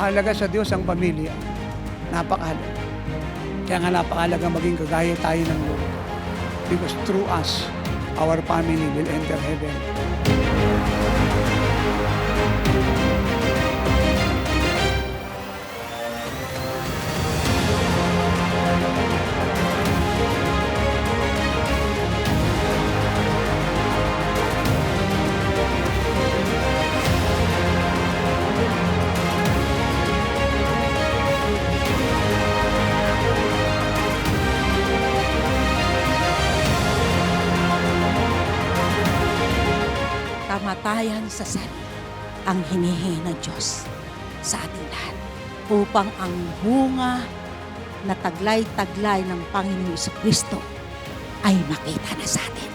Mahalaga sa Diyos ang pamilya. Napakahalaga. Kaya nga napakahalaga maging kagaya tayo ng Lord. Because through us, our family will enter heaven. Kamatayan sa sarili ang hinihingi ng Diyos sa ating lahat upang ang bunga na taglay-taglay ng Panginoong Jesucristo ay makita na sa atin.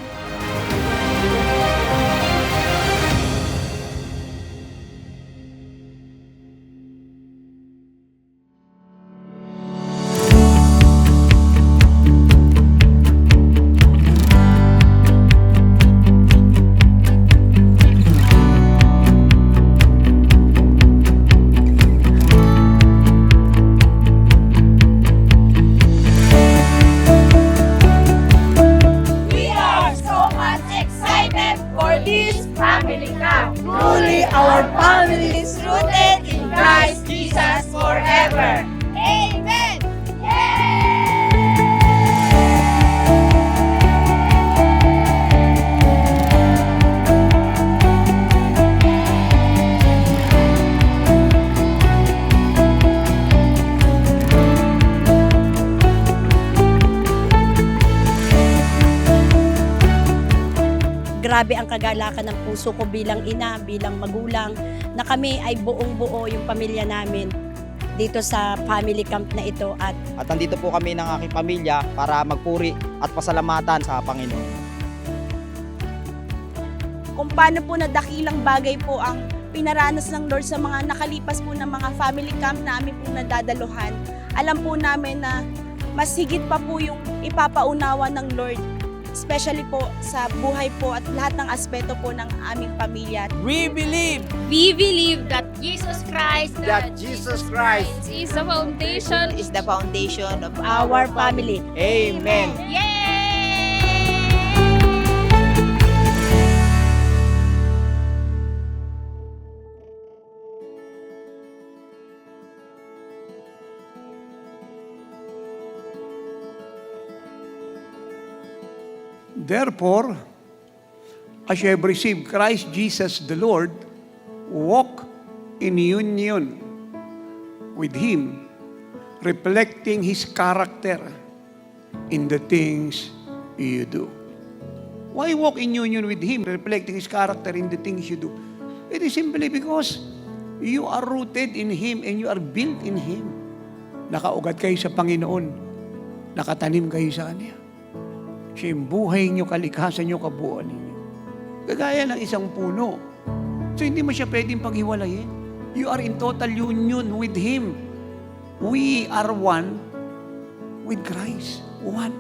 Family Camp. Truly, our family is rooted in Christ Jesus forever. Amen. Grabe ang kagalakan ng puso ko bilang ina, bilang magulang, na kami ay buong-buo yung pamilya namin dito sa family camp na ito. At nandito po kami ng aking pamilya para magpuri at pasalamatan sa Panginoon. Kung paano po na dakilang bagay po ang pinaranas ng Lord sa mga nakalipas po ng mga family camp na amin po nadadaluhan. Alam po namin na mas higit pa po yung ipapaunawa ng Lord, especially po sa buhay po at lahat ng aspeto po ng aming pamilya. We believe that Jesus Christ is the foundation of our family. Amen. Yay! Therefore, as you have received Christ Jesus the Lord, walk in union with Him, reflecting His character in the things you do. Why walk in union with Him, reflecting His character in the things you do? It is simply because you are rooted in Him and you are built in Him. Nakaugat kayo sa Panginoon, nakatanim kayo sa Kanya. Siya yung buhay niyo, kalikasan niyo, kabuuan ninyo. Kagaya ng isang puno. So hindi mo siya pwedeng paghiwalayin. You are in total union with Him. We are one with Christ. One.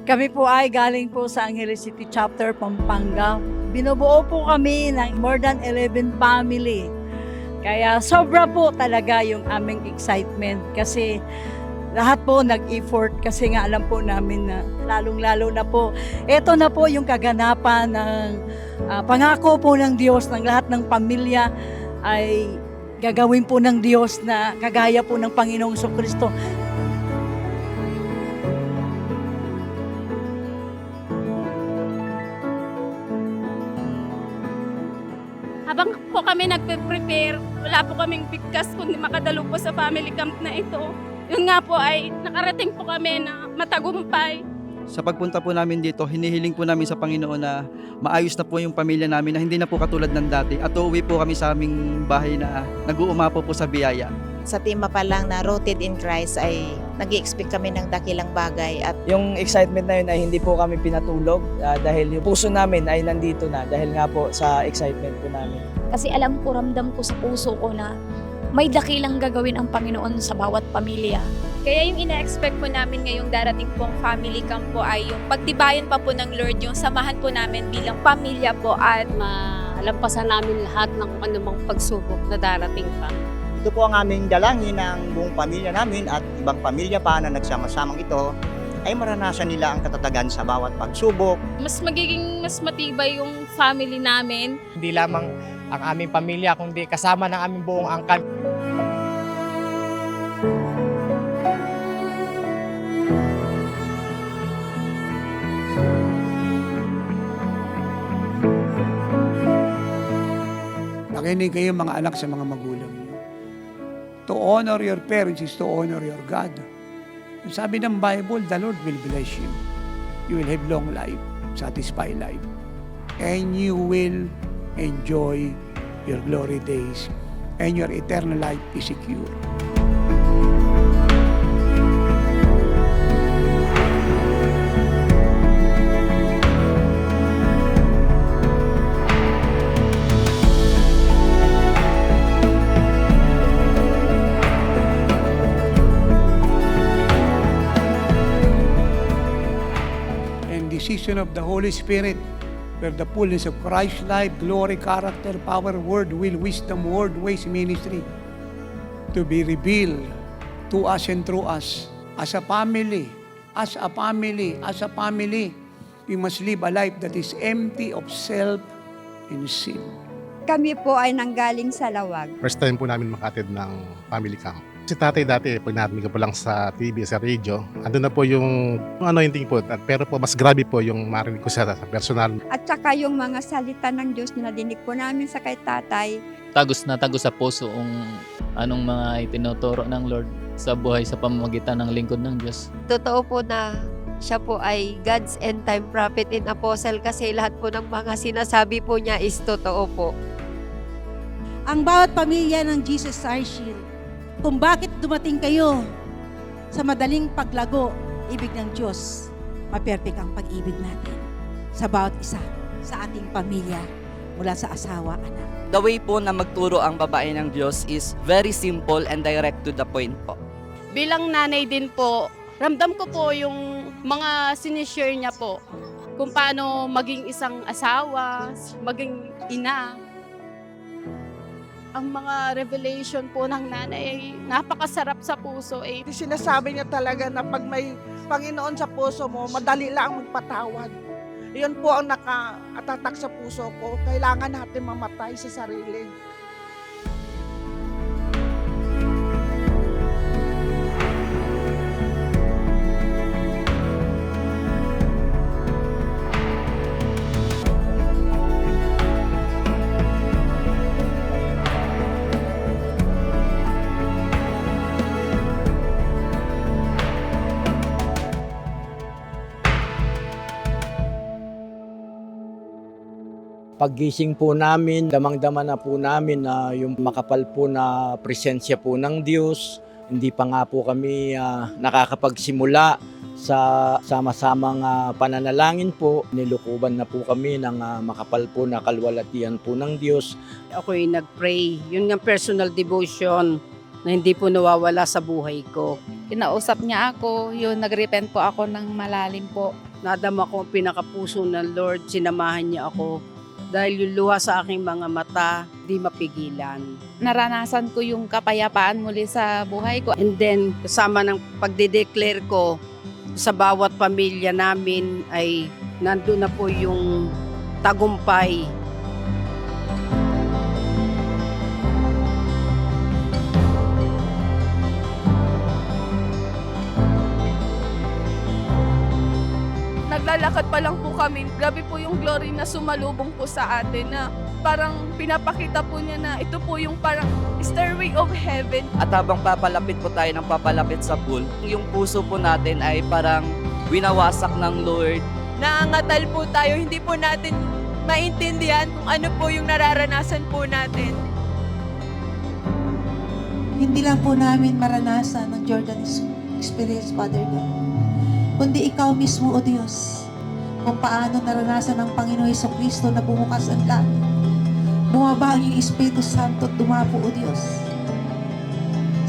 Kami po ay galing po sa Angeles City Chapter, Pampanga. Binubuo po kami ng more than 11 family. Kaya sobra po talaga yung aming excitement kasi lahat po nag-effort kasi nga alam po namin na lalong-lalo na po. Ito na po yung kaganapan ng pangako po ng Diyos ng lahat ng pamilya ay gagawin po ng Diyos na kagaya po ng Panginoong Jesucristo. Habang po kami nagpe-prepare, wala po kaming bigkas kundi makadalo po sa family camp na ito. Yun nga po ay nakarating po kami na matagumpay. Sa pagpunta po namin dito, hinihiling po namin sa Panginoon na maayos na po yung pamilya namin na hindi na po katulad ng dati. At uuwi po kami sa aming bahay na nag-uumapo po sa biyaya. Sa tema pa lang na rooted in Christ ay nag-i-expect kami ng dakilang bagay at Yung excitement na yun ay hindi po kami pinatulog dahil yung puso namin ay nandito na dahil nga po sa excitement po namin. Kasi alam ko, ramdam ko sa puso ko na may dakilang gagawin ang Panginoon sa bawat pamilya. Kaya yung ina-expect po namin ngayong darating pong family camp po ay yung pagtibayan pa po ng Lord, yung samahan po namin bilang pamilya po at Malampasan namin lahat ng anumang pagsubok na darating pa. Ito po ang aming dalangin ng buong pamilya namin at ibang pamilya pa na nagsama-samang ito ay maranasan nila ang katatagan sa bawat pagsubok. mas magiging mas matibay yung family namin. Hindi lamang ang aming pamilya, kundi kasama ng aming buong angkan. Makinig kayo mga anak sa mga magulang niyo. To honor your parents is to honor your God. Yung sabi ng Bible, the Lord will bless you. You will have long life, satisfied life. And you will enjoy your glory days. And your eternal life is secure. Season of the Holy Spirit, where the fullness of Christ's life, glory, character, power, word, will, wisdom, word, ways, ministry, to be revealed to us and through us. As a family, we must live a life that is empty of self and sin. Kami po ay nanggaling sa Lawag. First time po namin makatid ng family camp. Si tatay dati, pag narinig ko po lang sa TV, sa radio, andun na po yung anointing po. Pero po, mas grabe po yung marinig ko sa personal. At saka yung mga salita ng Diyos na nadinig po namin sa kay tatay. Tagos na tagos sa puso ang anong mga itinuturo ng Lord sa buhay sa pamamagitan ng lingkod ng Diyos. Totoo po na siya po ay God's end time prophet and apostle kasi lahat po ng mga sinasabi po niya is totoo po. Ang bawat pamilya ng Jesus are Shield, kung bakit dumating kayo sa madaling paglago, ibig ng Diyos, maperfect ang pag-ibig natin sa bawat isa, sa ating pamilya, mula sa asawa, anak. The way po na magturo ang babae ng Diyos is very simple and direct to the point po. Bilang nanay din po, ramdam ko po yung mga sinishare niya po kung paano maging isang asawa, maging ina. Ang mga revelation po ng nanay ay napakasarap sa puso. Sinasabi niya talaga na pag may Panginoon sa puso mo, madali lang magpatawad. Iyon po ang nakatatak sa puso ko. Kailangan natin mamatay sa sarili. Paggising po namin, damang-dama na po namin na yung makapal po na presensya po ng Diyos. Hindi pa nga po kami nakakapagsimula sa sama-samang pananalangin po. Nilukuban na po kami ng makapal po na kalwalatian po ng Diyos. Ako'y nag-pray. Yun nga personal devotion na hindi po nawawala sa buhay ko. Kinausap niya ako, yun, nag-repent po ako ng malalim po. Nadama ko ang pinakapuso ng Lord, sinamahan niya ako. Dahil yung luha sa aking mga mata, di mapigilan. Naranasan ko yung kapayapaan muli sa buhay ko. And then, kasama ng pagde-declare ko sa bawat pamilya namin ay nandun na po yung tagumpay. Naglalakad pa lang po kami. Grabe po yung glory na sumalubong po sa atin na parang pinapakita po niya na ito po yung parang stairway of heaven. At habang papalapit po tayo ng papalapit sa pool, yung puso po natin ay parang winawasak ng Lord. Naangatal po tayo, hindi po natin maintindihan kung ano po yung nararanasan po natin. Hindi lang po namin maranasan ng Jordan experience, Father God, kundi ikaw mismo, O Diyos, kung paano naranasan ng Panginoon Jesucristo na bumukas ang langit. Bumaba ang iyong Espiritu Santo at dumapo, O Diyos,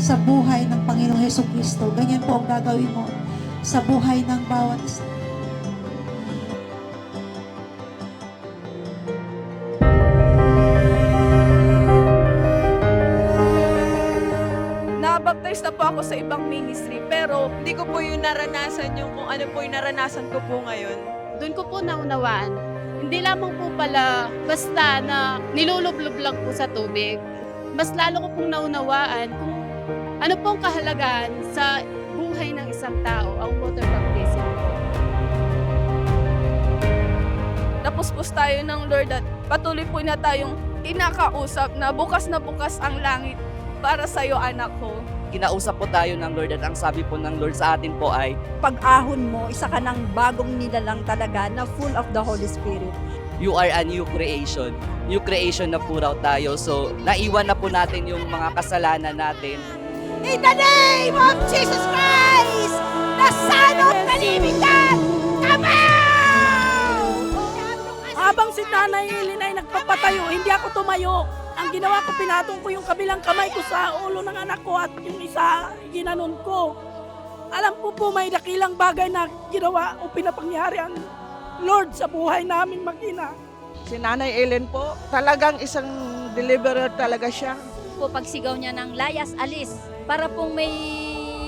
sa buhay ng Panginoong Hesukristo. Ganyan po ang gagawin mo sa buhay ng bawat isa. Nabaptize na po ako sa ibang ministry, pero hindi ko po yung naranasan yung kung ano po yung naranasan ko po ngayon. Doon ko po naunawaan. Hindi lamang po pala basta na nilulublob lang po sa tubig. Mas lalo ko pong naunawaan kung ano pong kahalagahan sa buhay ng isang tao ang water baptism po. Napuspos tayo ng Lord at patuloy po na tayong kinakausap na bukas ang langit para sa iyo, anak ko. Kinausap po tayo ng Lord at ang sabi po ng Lord sa atin po ay, Pag-ahon mo, isa ka ng bagong nilalang talaga na full of the Holy Spirit. you are a new creation. New creation na po raw tayo. So, naiwan na po natin yung mga kasalanan natin. In the name of Jesus Christ, the Son of the Living God, come out! Habang si Nanay Eileen ay nagpapatayo, hindi ako tumayo. Ang ginawa ko, pinatong ko yung kabilang kamay ko sa ulo ng anak ko at yung isa, ginanon ko. Alam ko po may dakilang bagay na ginawa o pinapangyari ang Lord sa buhay namin mag-ina. Si Nanay Eileen po, talagang isang deliverer talaga siya. Po pagsigaw niya ng layas, alis. Para pong may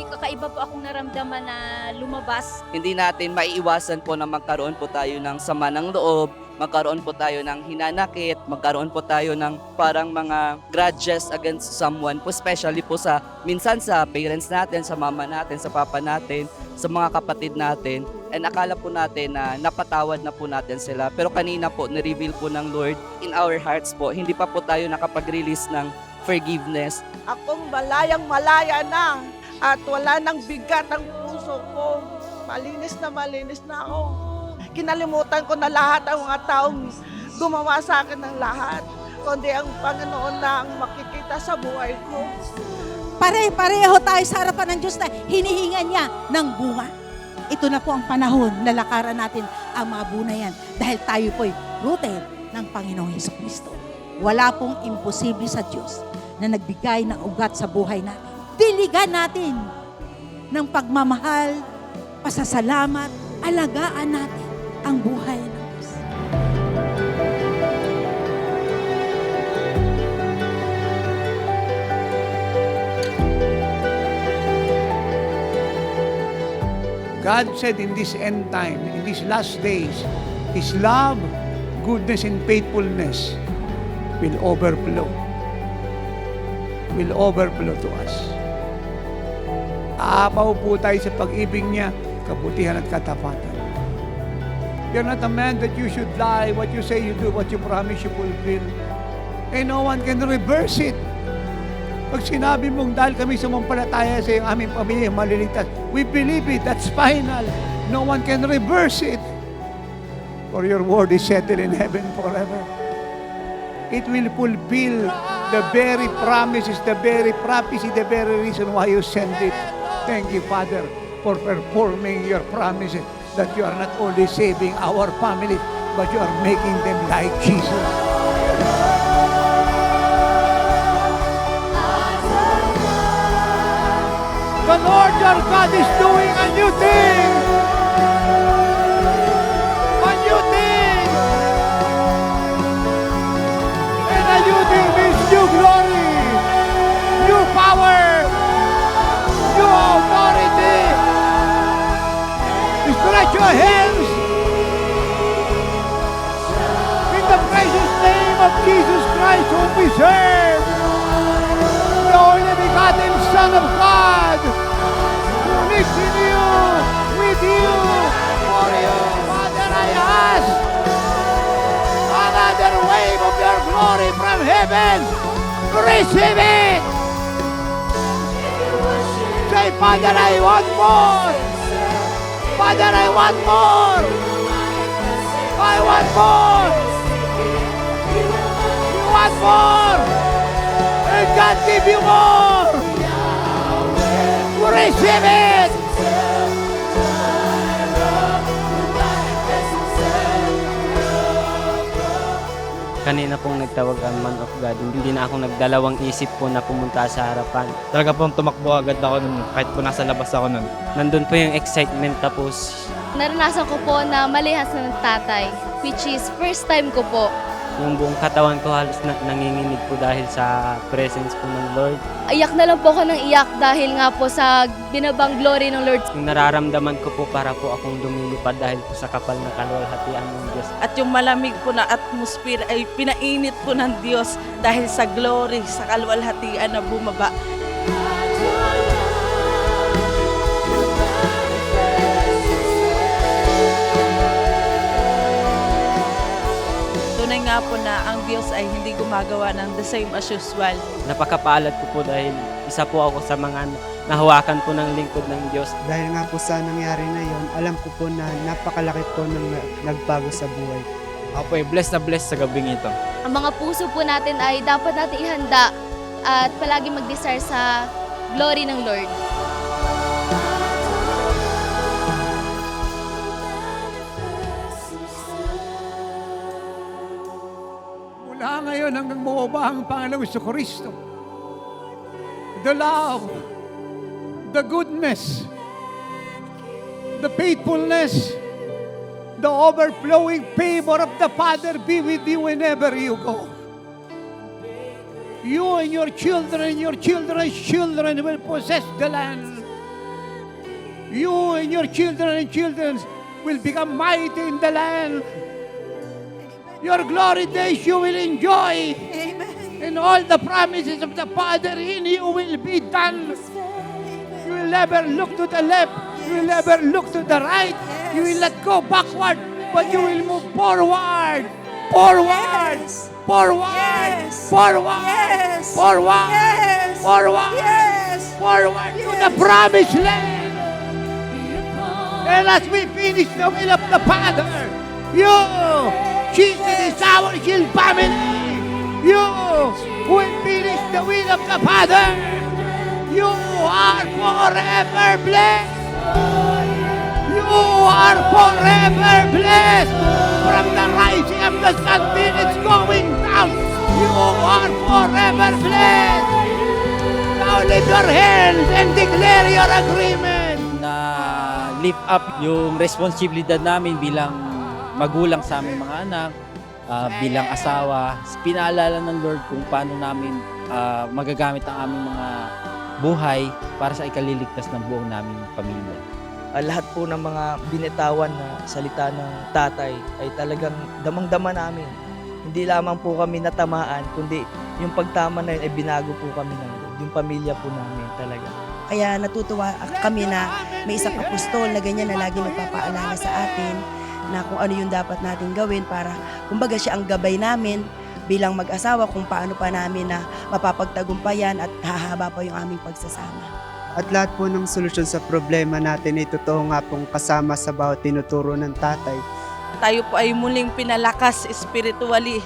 kakaiba po akong naramdaman na lumabas. Hindi natin maiiwasan po na magkaroon po tayo ng sama ng loob, magkaroon po tayo ng hinanakit, magkaroon po tayo ng parang mga grudges against someone po, especially po sa minsan sa parents natin, sa mama natin, sa papa natin, sa mga kapatid natin. And akala po natin na napatawad na po natin sila. Pero kanina po, nireveal po ng Lord in our hearts po, hindi pa po tayo nakapag-release ng forgiveness. Akong malayang-malaya na at wala nang bigat ang puso ko. Malinis na ako. Kinalimutan ko na lahat ang mga taong gumawa sa akin ng lahat. Kundi ang Panginoon na ang makikita sa buhay ko. Pare-pareho tayo sa harapan ng Diyos na hinihingan niya ng bunga. Ito na po ang panahon na lakaran natin ang mga bunga yan dahil tayo po'y rooted ng Panginoong Hesukristo. Wala pong imposible sa Diyos na nagbigay ng ugat sa buhay natin. Diligan natin ng pagmamahal, pasasalamat, alagaan natin ang buhay ng Diyos. God said in this end time, in these last days, His love, goodness, and faithfulness will overflow. Will overflow to us. Aapaw po tayo sa pag-ibig niya, kabutihan at katapatan. You're not a man that you should lie. What you say you do, what you promise you fulfill. And no one can reverse it. Pag sinabi mong dahil kami sumampalataya sa iyong aming pamilya maliligtas, we believe it. That's final. No one can reverse it. For your word is settled in heaven forever. It will fulfill the very promises, the very prophecy, the very reason why you sent it. Thank you, Father, for performing your promises that you are not only saving our families, but you are making them like Jesus. The Lord your God is doing a new thing. A new thing. And a new thing means new glory, new power, new authority. Stretch your hands in the precious name of Jesus Christ, whom we serve, the only begotten Son of God, who lives in you, with you, for you. Father, I ask another wave of your glory from heaven. Receive it. Say, Father, I want more. Father, I want more. I want more. You want more. And God give you more. Receive it. kanina pong nagtawag ang man of God, hindi na ako nagdalawang isip po na pumunta sa harapan. Talaga pong tumakbo agad ako nun, kahit po nasa labas ako nun. Nandun po yung excitement, tapos Naranasan ko po na malihas ng tatay, which is first time ko po. yung buong katawan ko halos nanginginig po dahil sa presence po ng Lord. Iyak na lang po ako ng iyak dahil nga po sa binabang glory ng Lord. Yung nararamdaman ko po para po akong lumilipad dahil po sa kapal na kaluwalhatian ng Diyos. At yung malamig po na atmosphere ay pinainit po ng Diyos dahil sa glory, sa kaluwalhatian na bumaba. Tunay nga po na ang Diyos ay hindi gumagawa ng the same as usual. Napakapalad ko po dahil isa po ako sa mga nahawakan po ng lingkod ng Diyos. Dahil nga po sa nangyari na yon, alam ko po na napakalaki po ng nagbago sa buhay. Ako po ay blessed na blessed sa gabing ito. Ang mga puso po natin ay dapat natin ihanda at palagi mag-desire sa glory ng Lord. Mula ngayon hanggang bumaba ang Panginoong Kristo, the love, the goodness, the faithfulness, the overflowing favor of the Father be with you whenever you go. You and your children's children will possess the land. You and your children will become mighty in the land. Your glory days you will enjoy. And all the promises of the Father in you will be done. You will never look to the left. You will never look to the right. You will not go backward, but you will move forward. Forward. Forward. Forward. Forward. Forward. Forward to the promised land. And as we finish the will of the Father, you, Jesus is our shield family. You will finish the will of the Father. You are forever blessed. You are forever blessed. From the rising of the sun till it's going down, you are forever blessed. Now lift your hands and declare your agreement. Na lift up yung responsibilidad namin bilang magulang sa aming mga anak, bilang asawa. Pinaalala ng Lord kung paano namin magagamit ang aming mga buhay para sa ikaliligtas ng buong naming pamilya. Lahat po ng mga binitawan na salita ng tatay ay talagang damang-dama namin. Hindi lamang po kami natamaan, kundi yung pagtama na yun ay binago po kami ng Lord. Yung pamilya po namin talaga. Kaya natutuwa kami na may isang apostol na ganyan na lagi nagpapaalala sa atin na kung ano yung dapat natin gawin para kumbaga siya ang gabay namin bilang mag-asawa kung paano pa namin na mapapagtagumpayan at hahaba pa yung aming pagsasama. At lahat po ng solusyon sa problema natin ay totoo nga pong kasama sa bawat tinuturo ng tatay. Tayo po ay muling pinalakas spiritually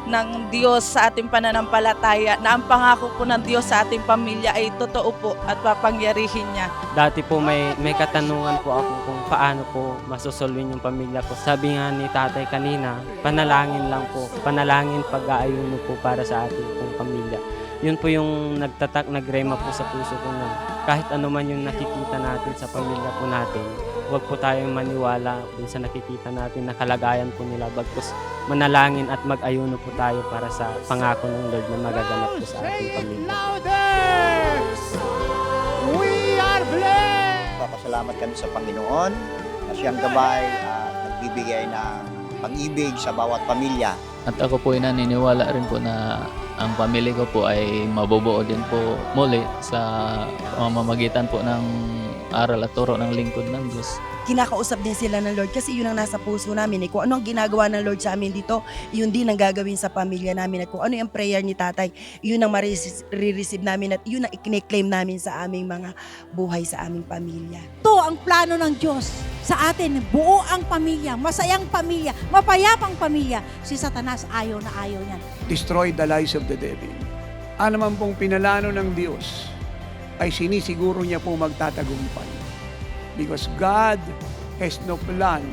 ng Diyos sa ating pananampalataya na ang pangako po ng Diyos sa ating pamilya ay totoo po at papangyarihin niya. Dati po may katanungan po ako kung paano po masusolvin yung pamilya ko. Sabi nga ni tatay kanina, panalangin lang po. Panalangin pag-aayuno po para sa ating pong pamilya. Yun po yung nagrema po sa puso ko na kahit ano man yung nakikita natin sa pamilya po natin, huwag po tayong maniwala dun sa nakikita natin na kalagayan po nila. Bagkus manalangin at mag-ayuno po tayo para sa pangako ng Lord na magaganap po sa ating pamilya. We are blessed! Papasalamat kami sa Panginoon na siyang gabay at nagbibigay ng pag-ibig sa bawat pamilya. At ako po ay naniniwala rin po na ang pamilya ko po ay mabubuo din po muli sa pamamagitan po ng aral at turo ng lingkod ng Diyos. Kinakausap din sila ng Lord kasi yun ang nasa puso namin. Kung ano ang ginagawa ng Lord sa amin dito, yun din ang gagawin sa pamilya namin. At kung ano yung prayer ni tatay, yun ang marireceive namin at yun ang i-claim namin sa aming mga buhay sa aming pamilya. Ito ang plano ng Diyos sa atin. Buo ang pamilya, masayang pamilya, mapayapang pamilya. Si Satanas ayaw na ayaw niyan. Destroy the lies of the devil. Ano man pong pinalano ng Diyos, ay sinisiguro niya po magtatagumpay. Because God has no plan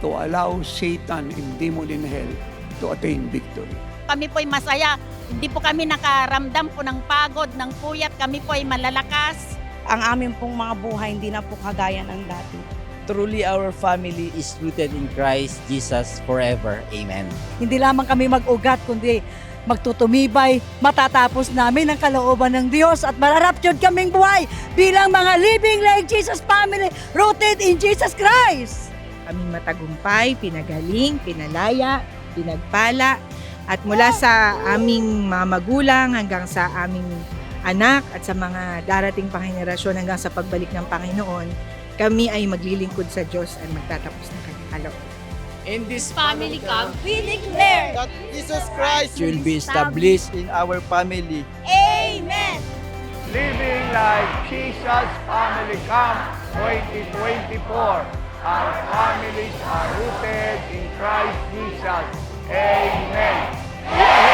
to allow Satan and demon in hell to attain victory. kami po'y masaya. Hindi po kami nakaramdam po ng pagod, ng puyat. Kami po'y malalakas. Ang amin pong mga buhay hindi na po kagaya ng dati. Truly our family is rooted in Christ Jesus forever. Amen. Hindi lamang kami mag-ugat, kundi magtutumibay, matatapos namin ang kalooban ng Diyos at mararaptured kaming buhay bilang mga living like Jesus family rooted in Jesus Christ. Kaming matagumpay, pinagaling, pinalaya, pinagpala, at mula sa aming mga magulang hanggang sa aming anak at sa mga darating pang henerasyon hanggang sa pagbalik ng Panginoon, kami ay maglilingkod sa Diyos at magtatapos ng kanyang kalooban. In this Family Camp, We declare, That Jesus Christ will be established in our family. Amen! Living like Jesus Family Camp 2024. Our families are rooted in Christ Jesus. Amen.